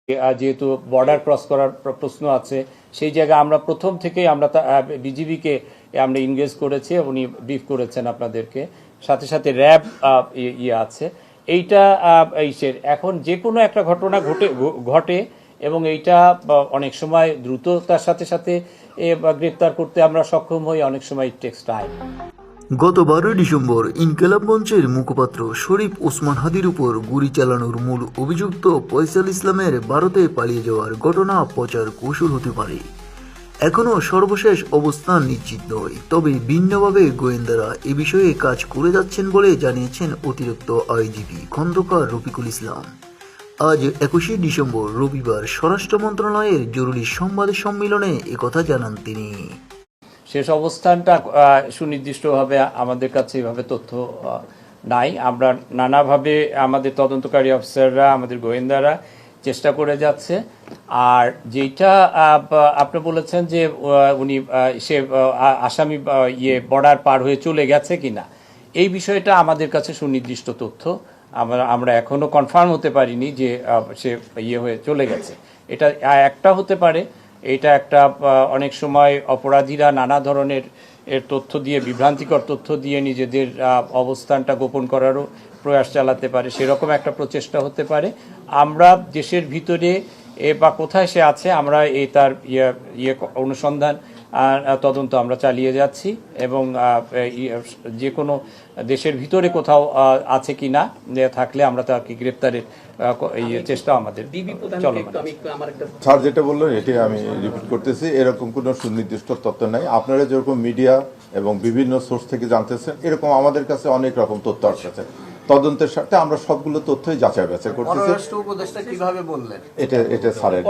যেহেতু border cross করার প্রশ্ন আছে, সেই জায়গায় আমরা প্রথম থেকেই আমরা বিজিবিকে আমরা ইনগেজ করেছি, উনি ব্রিফ করেছেন আপনাদেরকে, সাথে সাথে র্যাব আছে এইটা। এখন যে কোনো একটা ঘটনা ঘটে এবং এইটা অনেক সময় দ্রুততার সাথে সাথে গ্রেপ্তার করতে আমরা সক্ষম হই, অনেক সময় টেক্স টাইম। গত 12 ডিসেম্বর ইনকিলাব মঞ্চের মুখপাত্র শরীফ ওসমান হাদির উপর গুলি চালানোর মূল অভিযুক্ত ফয়সাল ইসলামের ভারতে পালিয়ে যাওয়ার ঘটনা প্রচার কৌশল হতে পারে। এখনও সর্বশেষ অবস্থান নিশ্চিত নয়, তবে ভিন্নভাবে গোয়েন্দারা এ বিষয়ে কাজ করে যাচ্ছেন বলে জানিয়েছেন অতিরিক্ত আইজিপি খন্দকার রফিকুল ইসলাম। আজ 21শে ডিসেম্বর রবিবার স্বরাষ্ট্র মন্ত্রণালয়ের জরুরি সংবাদ সম্মেলনে একথা জানান তিনি। শেষ অবস্থানটা সুনির্দিষ্টভাবে আমাদের কাছে এভাবে তথ্য নাই। আমরা নানাভাবে আমাদের তদন্তকারী অফিসাররা, আমাদের গোয়েন্দারা চেষ্টা করে যাচ্ছে। আর যেটা আপনি বলেছেন যে উনি সে আসামি বর্ডার পার হয়ে চলে গেছে কিনা, এই বিষয়টা আমাদের কাছে সুনির্দিষ্ট তথ্য। আমরা এখনো কনফার্ম হতে পারিনি যে সে হয়ে চলে গেছে। এটা একটা হতে পারে, এটা একটা অনেক সময় অপরাধীরা নানা ধরনের তথ্য দিয়ে, বিভ্রান্তিকর তথ্য দিয়ে নিজেদের অবস্থানটা গোপন করারও প্রয়াস চালাতে পারে, সেরকম একটা প্রচেষ্টা হতে পারে। আমরা দেশের ভিতরে বা কোথায় সে আছে আমরা তার অনুসন্ধান তদন্ত আমরা চালিয়ে যাচ্ছি এবং যে কোনো দেশের ভিতরে কোথাও আছে কি না থাকলে আমরা তাকে গ্রেপ্তারের চেষ্টা আমাদের চলমান। স্যার যেটা বললেন এটি আমি রিপিট করতেছি, এরকম কোনো সুনির্দিষ্ট তথ্য নাই। আপনারা যেরকম মিডিয়া এবং বিভিন্ন সোর্স থেকে জানতেছেন, এরকম আমাদের কাছে অনেক রকম তথ্য আসছে। তদন্তের সাথে আমরা সবগুলো তথ্যই যাচাই বাছাই করতেছি। পররাষ্ট্র উপদেষ্টা কিভাবে বললেন এটা স্যারের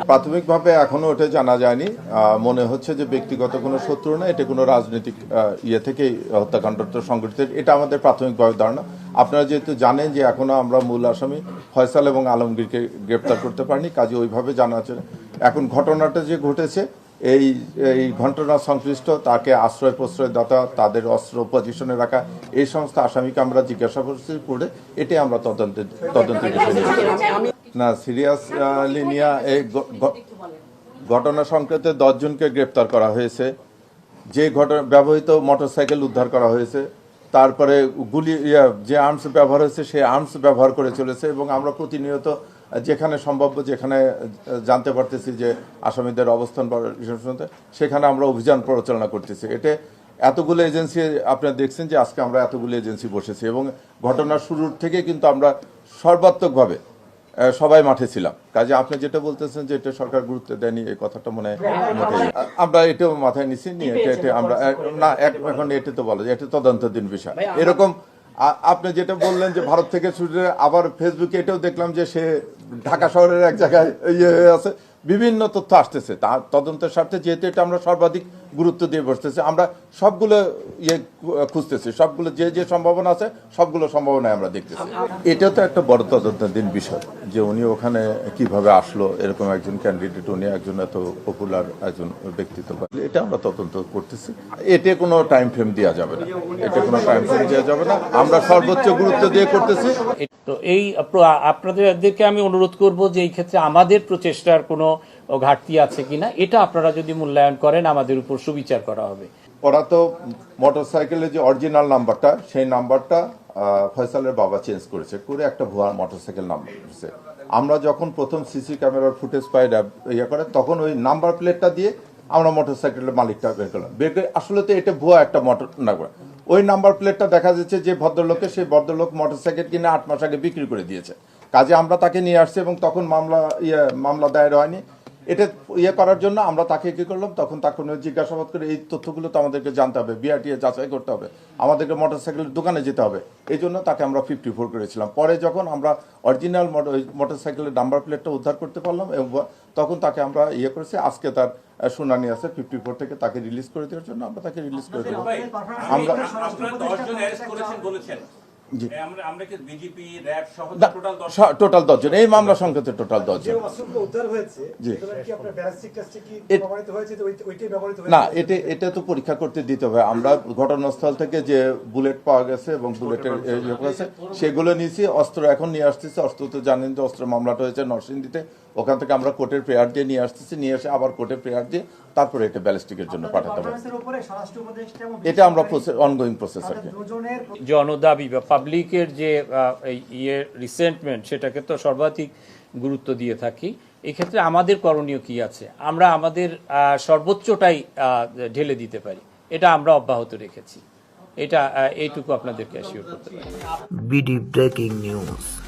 প্রাথমিকভাবে এখনো ওটা জানা যায়নি। মনে হচ্ছে যে ব্যক্তিগত কোনো শত্রু না, এটা কোনো রাজনৈতিক থেকেই হত্যাকাণ্ডটা সংঘটিত, এটা আমাদের প্রাথমিকভাবে ধারণা। আপনারা যেহেতু জানেন যে এখনো আমরা মূল আসামি ফয়সাল এবং আলমগীরকে গ্রেপ্তার করতে পারিনি, কাজে ওইভাবে জানা আছে। এখন ঘটনাটা যে ঘটেছে, এই ঘটনা সংশ্লিষ্ট তাকে আশ্রয় প্রশ্রয়দাতা, তাদের অস্ত্র পজিশনে রাখা, এই সমস্ত আসামিকে আমরা জিজ্ঞাসাবাদ করে এটাই আমরা তদন্তের বিষয় না। সিরিয়াসলি নিয়ে এই ঘটনা সংক্রান্তে 10 জনকে গ্রেপ্তার করা হয়েছে। যে ব্যবহৃত মোটরসাইকেল উদ্ধার করা হয়েছে, তারপরে গুলি যে আর্মস ব্যবহার হয়েছে সেই আর্মস ব্যবহার করে চলেছে এবং আমরা প্রতিনিয়ত যেখানে সম্ভাব্য, যেখানে জানতে পারতেছি যে আসামিদের অবস্থান সেখানে আমরা অভিযান পরিচালনা করতেছি। এটা এতগুলো এজেন্সি আপনারা দেখছেন যে আজকে আমরা এতগুলো এজেন্সি বসেছি এবং ঘটনার শুরুর থেকে কিন্তু আমরা সর্বাত্মকভাবে সবাই মাঠে ছিলাম। কাজে আপনি যেটা বলতেছেন যে এটা সরকার গুরুত্ব দেয়নি, এই কথাটা মনে হয় আমরা এটাও মাথায় নিচ্ছি নিয়ে এটা আমরা না এখন এটা তো বলা যায় এটা তদন্তাধীন বিষয়। এরকম আপনি যেটা বললেন যে ভারত থেকে ছুটে, আবার ফেসবুকে এটাও দেখলাম যে সে ঢাকা শহরের এক জায়গায় আছে, বিভিন্ন তথ্য আসতেছে। তার তদন্তের স্বার্থে যেহেতু এটা আমরা সর্বাধিক গুরুত্ব দিয়ে বসতেছি, আমরা সবগুলো খুঁজতেছি, সবগুলো যে সম্ভাবনা আছে সবগুলো সম্ভাবনায় আমরা দেখতেছি। এটা তো একটা বড় তদন্তাধীন বিষয় যে উনি ওখানে কিভাবে আসলো, এরকম একজন ক্যান্ডিডেট, উনি একজন এত পপুলার একজন ব্যক্তিত্ব, এটা আমরা তদন্ত করতেছি। এতে কোনো টাইম ফ্রেম দেওয়া যাবে না, এটা কোনো টাইম ফ্রেম দেওয়া যাবে না, আমরা সর্বোচ্চ গুরুত্ব দিয়ে করতেছি। তো এই আপনাদেরকে আমি অনুরোধ করব যে এই ক্ষেত্রে আমাদের প্রচেষ্টার কোনো ঘাটতি আছে কিনা এটা আপনারা যদি মূল্যায়ন করেন আমাদের উপর সুবিচার করা হবে। ওরা তো মোটরসাইকেলের যে অরিজিনাল নাম্বারটা, সেই নাম্বারটা ফয়সালের বাবা চেঞ্জ করেছে, করে একটা ভুয়া মোটরসাইকেল নাম্বার করেছে। আমরা যখন প্রথম সিসি ক্যামেরার ফুটেজ পাই করে, তখন ওই নাম্বার প্লেটটা দিয়ে আমরা মোটরসাইকেলের মালিকটা বের করলাম। বের করে আসলে তো এটা ভুয়া একটা মোটর নাম্বার। ওই নাম্বার প্লেটটা দেখা যাচ্ছে যে ভদ্রলোকে, সেই ভদ্রলোক মোটরসাইকেল কিনে 8 মাস আগে বিক্রি করে দিয়েছে। কাজে আমরা তাকে নিয়ে আসছি এবং তখন মামলা দায়ের হয়নি। এটা করার জন্য আমরা তাকে কি করলাম, তখন তাকে জিজ্ঞাসাবাদ করে এই তথ্যগুলো তো আমাদেরকে জানতে হবে, বিআরটিএ যাচাই করতে হবে, আমাদেরকে মোটরসাইকেলের দোকানে যেতে হবে। এই জন্য তাকে আমরা 54 করেছিলাম। পরে যখন আমরা অরিজিনাল মোটরসাইকেলের নাম্বার প্লেটটা উদ্ধার করতে পারলাম এবং তখন তাকে আমরা করেছি। আজকে তার শুনানি আছে, 54 থেকে তাকে রিলিজ করে দেওয়ার জন্য আমরা তাকে রিলিজ করে দেবো। আমরা জি। আমরা কি বিজেপি র‍্যাব সহ টোটাল টোটাল 10 জন, এই মামলা সংক্রান্ত টোটাল 10 যে জন। অস্ত্রগুলো উদ্ধার হয়েছে জি। এগুলো কি আপনার ব্যালিস্টিক টেস্টে কি এ- প্রমাণিত হয়েছে যে ওইটাই ব্যবহৃত হয়েছে? না, এটা তো পরীক্ষা করতে দিতে হবে। আমরা ঘটনাস্থল থেকে যে বুলেট পাওয়া গেছে এবং বুলেটের ইয়ে করেছে সেগুলো নিয়েছি। অস্ত্র এখন নিয়ে আসতেছি। অস্ত্র তো জানেন যে অস্ত্র মামলাটা হয়েছে নরসিংদীতে, ওখান থেকে আমরা কোর্টের প্রেয়ার দিয়ে নিয়ে আসতেছি, নিয়ে এসে আবার কোর্টের প্রেয়ার দিয়ে তারপরে এটা ব্যালিস্টিকের জন্য পাঠাতে হবে। এটা আমরা অনগোয়িং প্রসেস আর কি। জনদাবি বা পাবলিকের যে রিসেন্টমেন্ট, সেটাকে তো সর্বাধিক গুরুত্ব দিয়ে থাকি। এই ক্ষেত্রে আমাদের করণীয় কি আছে? আমরা আমাদের সর্বোচ্চটাই ঢেলে দিতে পারি, এটা আমরা অব্যাহত রেখেছি। এটা এইটুকু আপনাদেরকে অ্যাসিওর করতে পারি। BD breaking news.